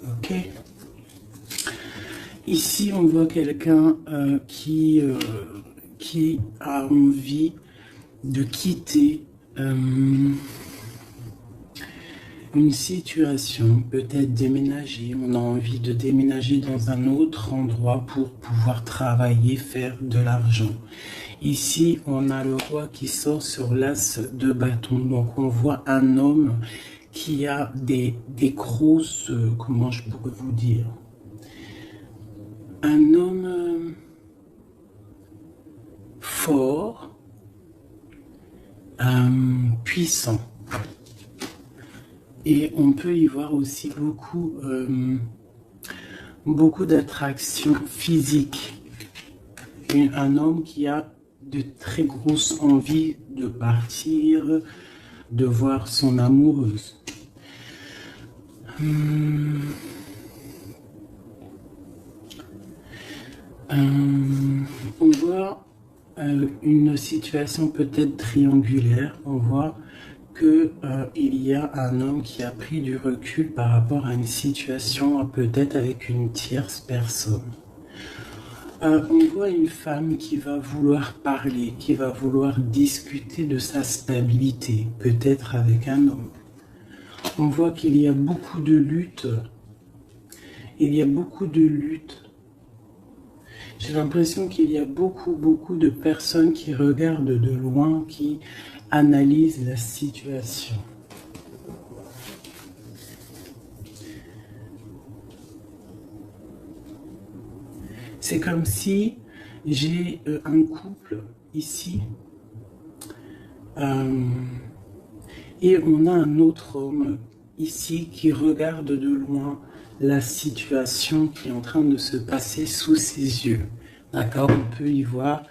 Ok. Ici, on voit quelqu'un qui a envie de quitter une situation, peut-être déménager. On a envie de déménager dans un autre endroit pour pouvoir travailler, faire de l'argent. Ici, on a le roi qui sort sur l'as de bâton. Donc, on voit un homme qui a des grosses, comment je pourrais vous dire, un homme fort, puissant. Et on peut y voir aussi beaucoup d'attractions physiques. Un homme qui a de très grosses envies de partir, de voir son amoureuse. On voit une situation peut-être triangulaire. On voit qu'il y a un homme qui a pris du recul par rapport à une situation peut-être avec une tierce personne. On voit une femme qui va vouloir parler, qui va vouloir discuter de sa stabilité, peut-être avec un homme. On voit qu'il y a beaucoup de luttes. Il y a beaucoup de luttes. J'ai l'impression qu'il y a beaucoup de personnes qui regardent de loin, qui analysent la situation. C'est comme si j'ai un couple ici et on a un autre homme ici qui regarde de loin la situation qui est en train de se passer sous ses yeux. D'accord, on peut y voir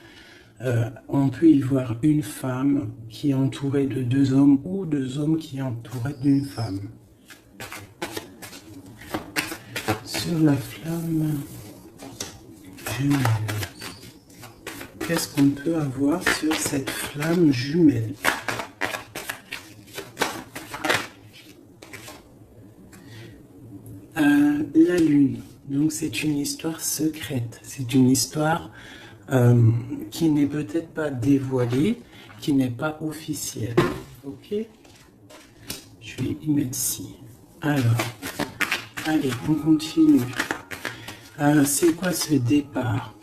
une femme qui est entourée de deux hommes ou deux hommes qui sont entourés d'une femme. Sur la flamme jumelle, qu'est-ce qu'on peut avoir sur cette flamme jumelle? La lune, donc c'est une histoire secrète, c'est une histoire qui n'est peut-être pas dévoilée, qui n'est pas officielle. Ok, je vais y mettre ci. Alors, allez, on continue. C'est quoi ce départ?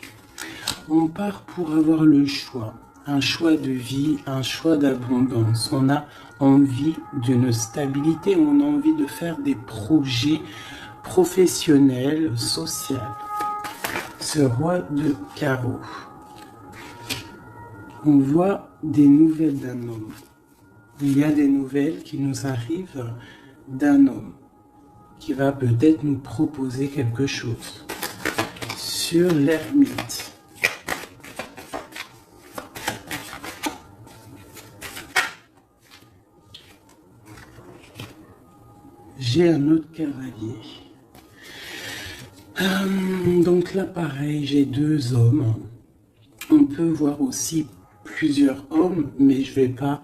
On part pour avoir le choix, un choix de vie, un choix d'abondance. On a envie d'une stabilité, on a envie de faire des projets professionnels, sociaux. Ce roi de carreau. On voit des nouvelles d'un homme. Il y a des nouvelles qui nous arrivent d'un homme qui va peut-être nous proposer quelque chose. Sur l'ermite. J'ai un autre cavalier. Donc là, pareil, j'ai deux hommes. On peut voir aussi plusieurs hommes, mais je ne vais pas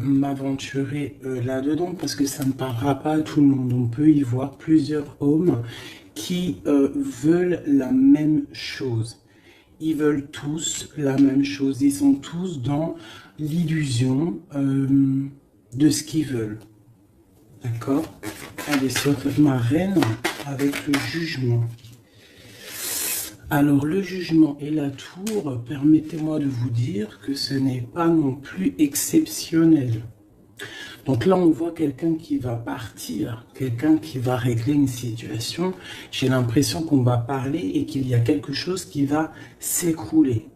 m'aventurer là-dedans parce que ça ne parlera pas à tout le monde. On peut y voir plusieurs hommes qui veulent la même chose. Ils veulent tous la même chose. Ils sont tous dans l'illusion de ce qu'ils veulent. D'accord? Allez, sur ma reine avec le jugement. Alors, le jugement et la tour, permettez-moi de vous dire que ce n'est pas non plus exceptionnel. Donc là, on voit quelqu'un qui va partir, quelqu'un qui va régler une situation. J'ai l'impression qu'on va parler et qu'il y a quelque chose qui va s'écrouler.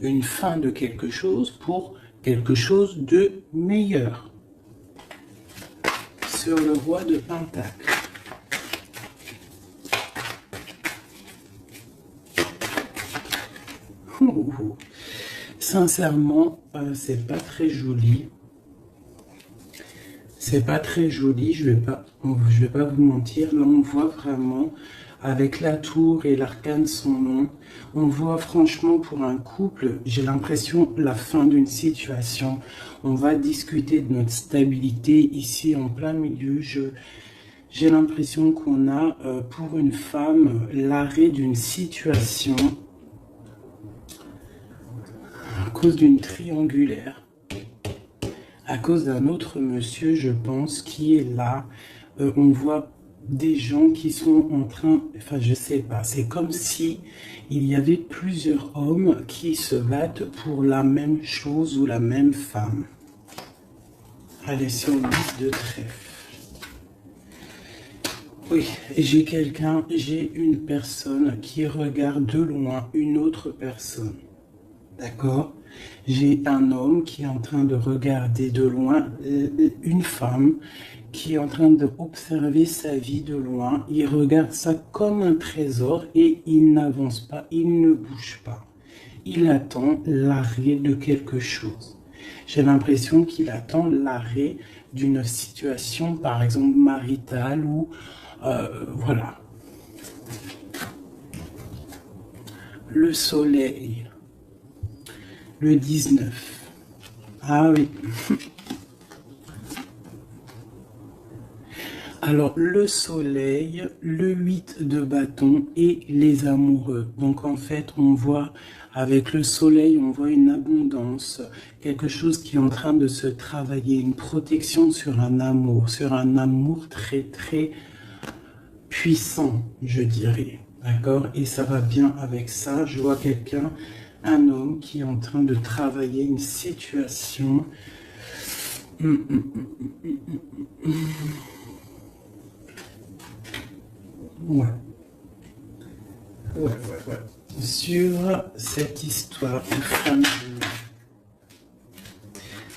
Une fin de quelque chose pour quelque chose de meilleur. Sur le roi de Pentacle. Sincèrement, c'est pas très joli. C'est pas très joli, je vais pas vous mentir. Là, on voit vraiment, avec la tour et l'arcane son nom, on voit franchement pour un couple, j'ai l'impression, la fin d'une situation. On va discuter de notre stabilité ici en plein milieu. J'ai l'impression qu'on a, pour une femme, l'arrêt d'une situation à cause d'une triangulaire, à cause d'un autre monsieur, je pense, qui est là. On voit des gens qui sont en train, enfin je sais pas, c'est comme si il y avait plusieurs hommes qui se battent pour la même chose ou la même femme. Allez, sur le 10 de trèfle. Oui, j'ai une personne qui regarde de loin une autre personne. D'accord? J'ai un homme qui est en train de regarder de loin une femme qui est en train d'observer sa vie de loin. Il regarde ça comme un trésor et il n'avance pas, il ne bouge pas. Il attend l'arrêt de quelque chose. J'ai l'impression qu'il attend l'arrêt d'une situation, par exemple maritale ou voilà. Le soleil, le 19. Ah oui. Alors, le soleil, le 8 de bâton et les amoureux. Donc, en fait, on voit, avec le soleil, on voit une abondance, quelque chose qui est en train de se travailler, une protection sur un amour très, très puissant, je dirais. D'accord? Et ça va bien avec ça. Je vois quelqu'un, un homme qui est en train de travailler une situation. Ouais. Sur cette histoire de femme.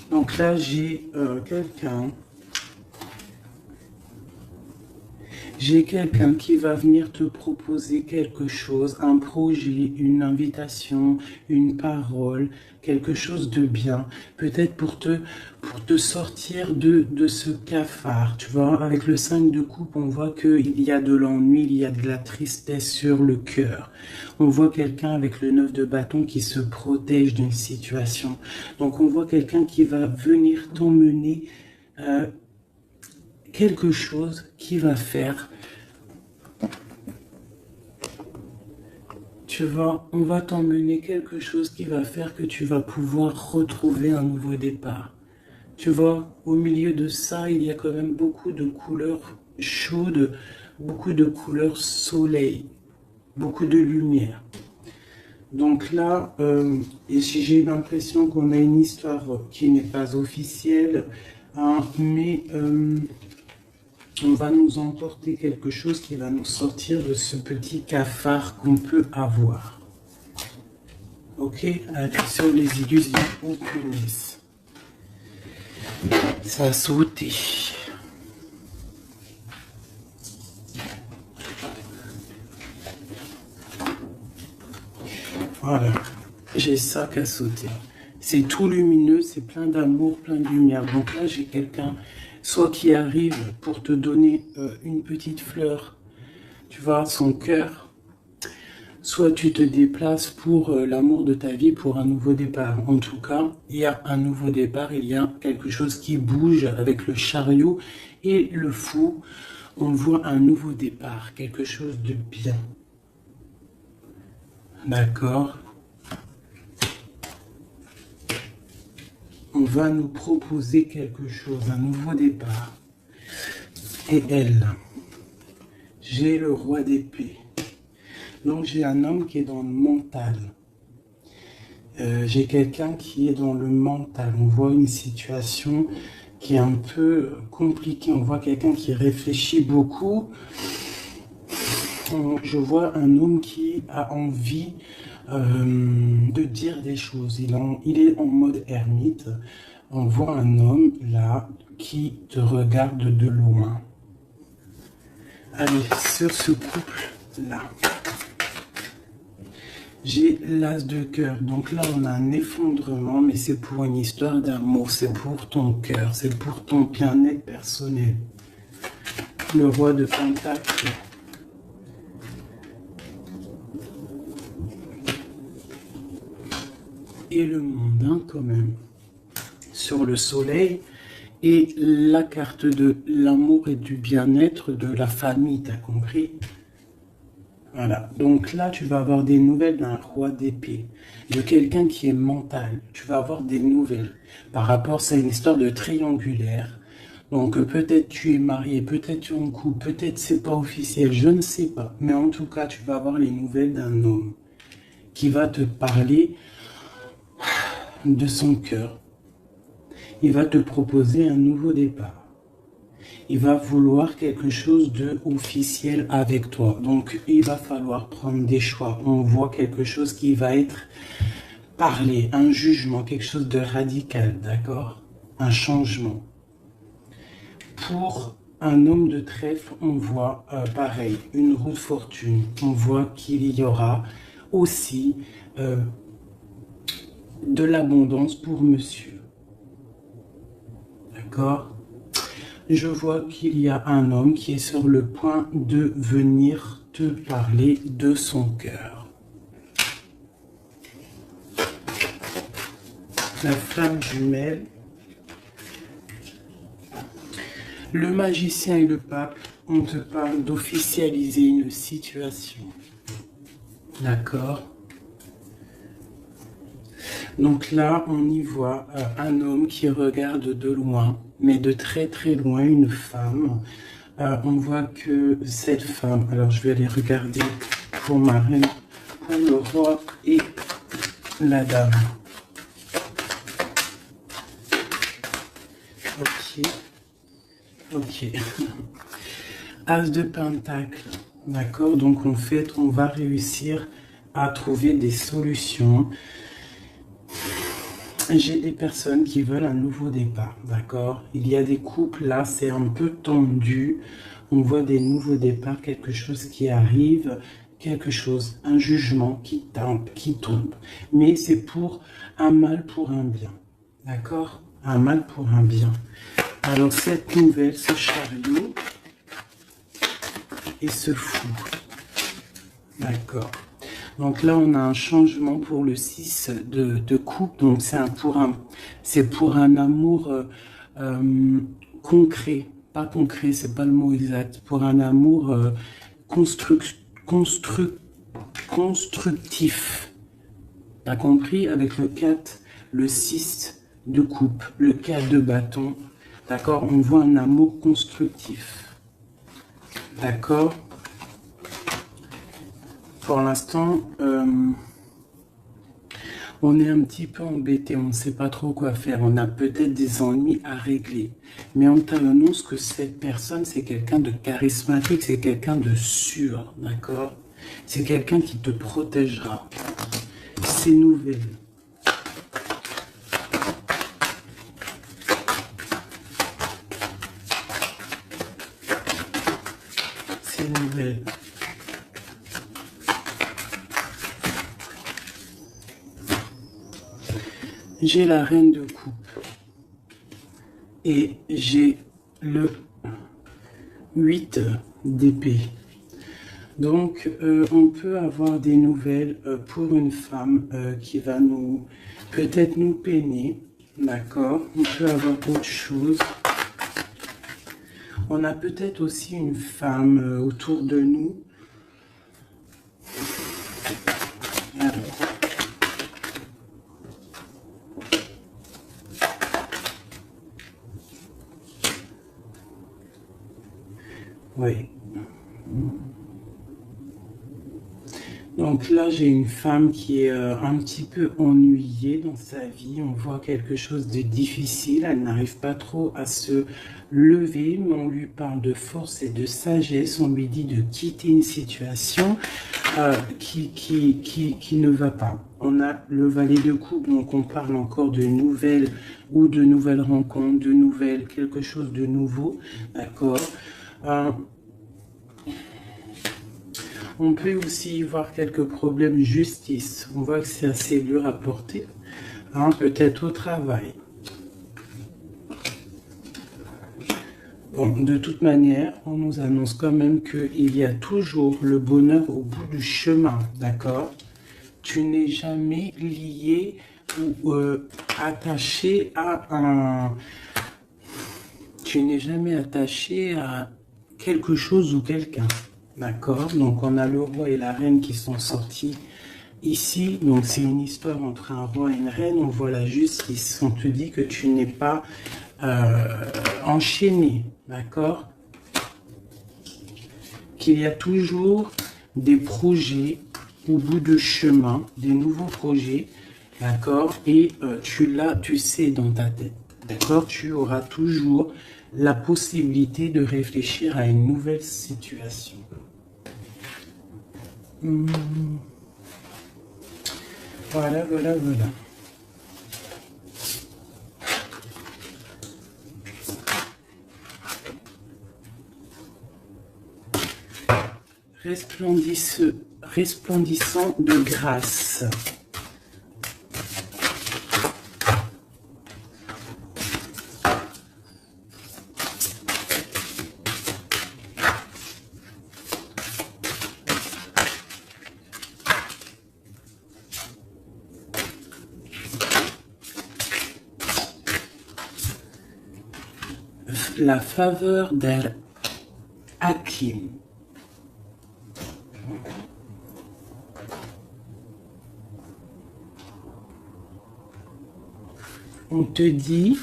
Donc là, j'ai quelqu'un qui va venir te proposer quelque chose, un projet, une invitation, une parole, quelque chose de bien, peut-être pour te sortir de ce cafard, tu vois. Avec le 5 de coupe, on voit qu'il y a de l'ennui, il y a de la tristesse sur le cœur. On voit quelqu'un avec le 9 de bâton qui se protège d'une situation. Donc on voit quelqu'un qui va venir t'emmener quelque chose qui va faire, on va t'emmener quelque chose qui va faire que tu vas pouvoir retrouver un nouveau départ. Tu vois, au milieu de ça, il y a quand même beaucoup de couleurs chaudes, beaucoup de couleurs soleil, beaucoup de lumière. Donc là, j'ai l'impression qu'on a une histoire qui n'est pas officielle, hein, mais on va nous emporter quelque chose qui va nous sortir de ce petit cafard qu'on peut avoir. Ok, allez, sur les illusions, on punaise. Ça a sauté. Voilà, j'ai ça qui a sauté. C'est tout lumineux, c'est plein d'amour, plein de lumière. Donc là, j'ai quelqu'un, soit qui arrive pour te donner une petite fleur, tu vois, son cœur, soit tu te déplaces pour l'amour de ta vie, pour un nouveau départ. En tout cas, il y a un nouveau départ, il y a quelque chose qui bouge avec le chariot et le fou. On voit un nouveau départ, quelque chose de bien. D'accord? On va nous proposer quelque chose, un nouveau départ. Et elle, j'ai le roi d'épée. Donc j'ai un homme qui est dans le mental. J'ai quelqu'un qui est dans le mental. On voit une situation qui est un peu compliquée. On voit quelqu'un qui réfléchit beaucoup. Je vois un homme qui a envie de dire des choses. Il est en mode ermite. On voit un homme là qui te regarde de loin. Allez, sur ce couple-là, j'ai l'as de cœur. Donc là, on a un effondrement, mais c'est pour une histoire d'amour. C'est pour ton cœur, c'est pour ton bien-être personnel. Le roi de Pentacle. Et le mondain quand même. Sur le soleil, Et la carte de l'amour et du bien-être de la famille, t'as compris? Voilà, donc là, tu vas avoir des nouvelles d'un roi d'épée, de quelqu'un qui est mental. Tu vas avoir des nouvelles par rapport, c'est une histoire de triangulaire. Donc peut-être tu es marié, peut-être tu es en couple, peut-être c'est pas officiel, je ne sais pas. Mais en tout cas, tu vas avoir les nouvelles d'un homme qui va te parler de son cœur. Il va te proposer un nouveau départ. Il va vouloir quelque chose de officiel avec toi. Donc, il va falloir prendre des choix. On voit quelque chose qui va être parlé, un jugement, quelque chose de radical, d'accord? Un changement. Pour un homme de trèfle, on voit pareil, une roue de fortune. On voit qu'il y aura aussi de l'abondance pour monsieur. D'accord? Je vois qu'il y a un homme qui est sur le point de venir te parler de son cœur. La flamme jumelle, le magicien et le pape, on te parle d'officialiser une situation. D'accord? Donc là, on y voit un homme qui regarde de loin, mais de très très loin, une femme. On voit que cette femme, alors je vais aller regarder pour ma reine, pour le roi et la dame. Ok, ok. As de pentacle, d'accord? Donc en fait, on va réussir à trouver des solutions. J'ai des personnes qui veulent un nouveau départ, d'accord? Il y a des couples, là, c'est un peu tendu. On voit des nouveaux départs, quelque chose qui arrive, quelque chose, un jugement qui tombe. Mais c'est pour un mal pour un bien, d'accord? Un mal pour un bien. Alors, cette nouvelle, ce chariot et ce fou, d'accord? Donc là, on a un changement pour le 6 de coupe. Donc c'est pour un amour concret. Pas concret, c'est pas le mot exact. Pour un amour constructif. T'as compris? Avec le 4, le 6 de coupe, le 4 de bâton. D'accord? On voit un amour constructif. D'accord? Pour l'instant, on est un petit peu embêté, on ne sait pas trop quoi faire, on a peut-être des ennuis à régler. Mais on t'annonce que cette personne, c'est quelqu'un de charismatique, c'est quelqu'un de sûr, d'accord? C'est quelqu'un qui te protégera. C'est nouvelle. C'est nouvelle. J'ai la reine de coupe et j'ai le 8 d'épée. Donc, on peut avoir des nouvelles pour une femme qui va peut-être nous peiner, d'accord? On peut avoir autre chose. On a peut-être aussi une femme autour de nous. Alors. Oui. Donc là, j'ai une femme qui est un petit peu ennuyée dans sa vie. On voit quelque chose de difficile. Elle n'arrive pas trop à se lever, mais on lui parle de force et de sagesse. On lui dit de quitter une situation qui ne va pas. On a le valet de coupe, donc on parle encore de nouvelles ou de nouvelles rencontres, de nouvelles, quelque chose de nouveau. D'accord. On peut aussi voir quelques problèmes justice. On voit que c'est assez dur à porter. Hein, peut-être au travail. Bon, de toute manière, on nous annonce quand même qu'il y a toujours le bonheur au bout du chemin. D'accord? Tu n'es jamais lié ou attaché à Tu n'es jamais attaché à quelque chose ou quelqu'un. D'accord? Donc on a le roi et la reine qui sont sortis ici. Donc c'est une histoire entre un roi et une reine. On voit la justice. On te dit que tu n'es pas enchaîné. D'accord? Qu'il y a toujours des projets au bout de chemin, des nouveaux projets. D'accord? Et tu sais dans ta tête. D'accord? Tu auras toujours la possibilité de réfléchir à une nouvelle situation. Voilà, voilà, voilà. Resplendissant de grâce. La faveur d'Al-Hakim. On te dit,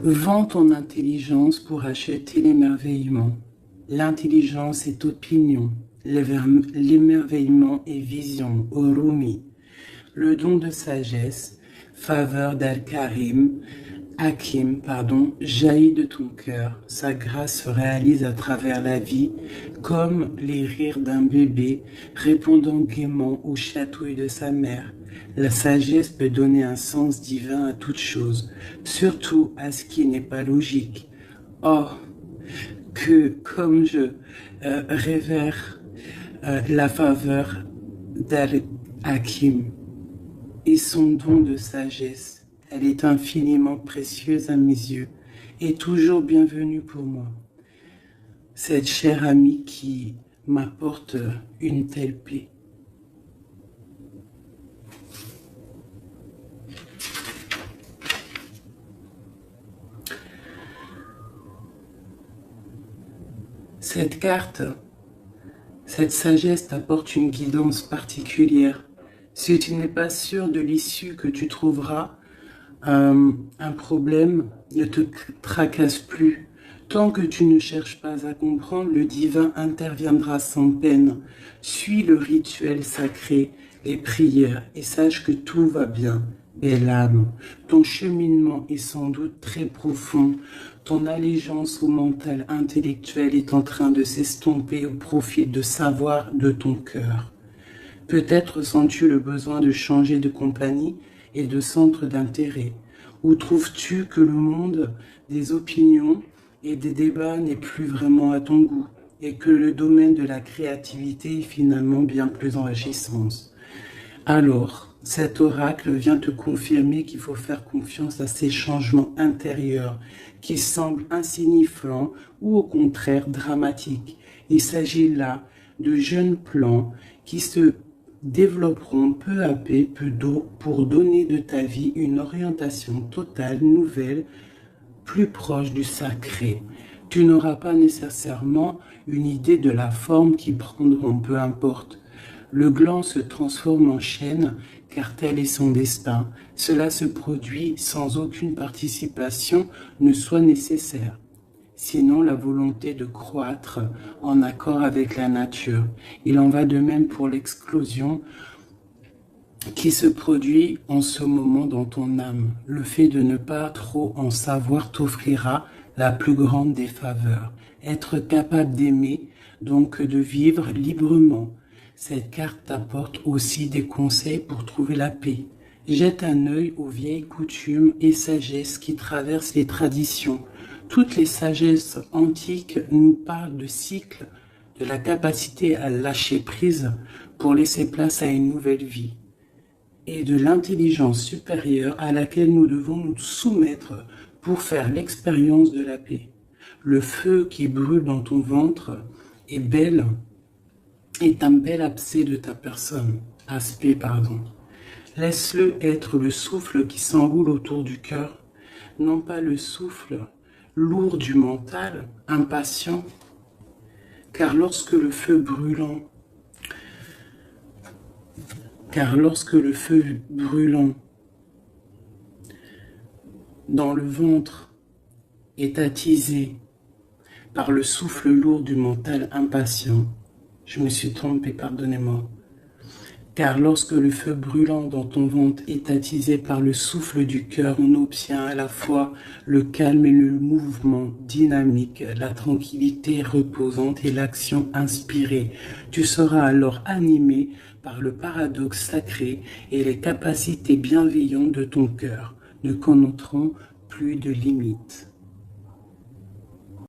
vends ton intelligence pour acheter l'émerveillement. L'intelligence est opinion, l'émerveillement est vision, Orumi. Le don de sagesse, faveur d'Al-Karim, Hakim, jaillit de ton cœur. Sa grâce se réalise à travers la vie, comme les rires d'un bébé répondant gaiement aux chatouilles de sa mère. La sagesse peut donner un sens divin à toute chose, surtout à ce qui n'est pas logique. Oh, que comme je révère la faveur d'Al-Hakim et son don de sagesse. Elle est infiniment précieuse à mes yeux et toujours bienvenue pour moi. Cette chère amie qui m'apporte une telle paix. Cette carte, cette sagesse t'apporte une guidance particulière. Si tu n'es pas sûr de l'issue que tu trouveras, un problème ne te tracasse plus. Tant que tu ne cherches pas à comprendre, le divin interviendra sans peine. Suis le rituel sacré, les prières, et sache que tout va bien. Belle âme, ton cheminement est sans doute très profond. Ton allégeance au mental intellectuel est en train de s'estomper au profit de savoir de ton cœur. Peut-être sens-tu le besoin de changer de compagnie et de centre d'intérêt. Où trouves-tu que le monde des opinions et des débats n'est plus vraiment à ton goût et que le domaine de la créativité est finalement bien plus enrichissant? Alors, cet oracle vient te confirmer qu'il faut faire confiance à ces changements intérieurs qui semblent insignifiants ou au contraire dramatiques. Il s'agit là de jeunes plans qui se développeront peu à peu pour donner de ta vie une orientation totale, nouvelle, plus proche du sacré. Tu n'auras pas nécessairement une idée de la forme qu'ils prendront, peu importe. Le gland se transforme en chêne, car tel est son destin. Cela se produit sans aucune participation ne soit nécessaire. Sinon la volonté de croître en accord avec la nature. Il en va de même pour l'explosion qui se produit en ce moment dans ton âme. Le fait de ne pas trop en savoir t'offrira la plus grande des faveurs. Être capable d'aimer, donc de vivre librement. Cette carte t'apporte aussi des conseils pour trouver la paix. Jette un œil aux vieilles coutumes et sagesses qui traversent les traditions. Toutes les sagesses antiques nous parlent de cycles, de la capacité à lâcher prise pour laisser place à une nouvelle vie et de l'intelligence supérieure à laquelle nous devons nous soumettre pour faire l'expérience de la paix. Le feu qui brûle dans ton ventre est un bel aspect de ta personne. Laisse-le être le souffle qui s'enroule autour du cœur non pas le souffle lourd du mental, impatient, car lorsque le feu brûlant dans le ventre est attisé par le souffle lourd du mental impatient, je me suis trompé, pardonnez-moi. Car lorsque le feu brûlant dans ton ventre est attisé par le souffle du cœur, on obtient à la fois le calme et le mouvement dynamique, la tranquillité reposante et l'action inspirée. Tu seras alors animé par le paradoxe sacré et les capacités bienveillantes de ton cœur ne connaîtront plus de limites.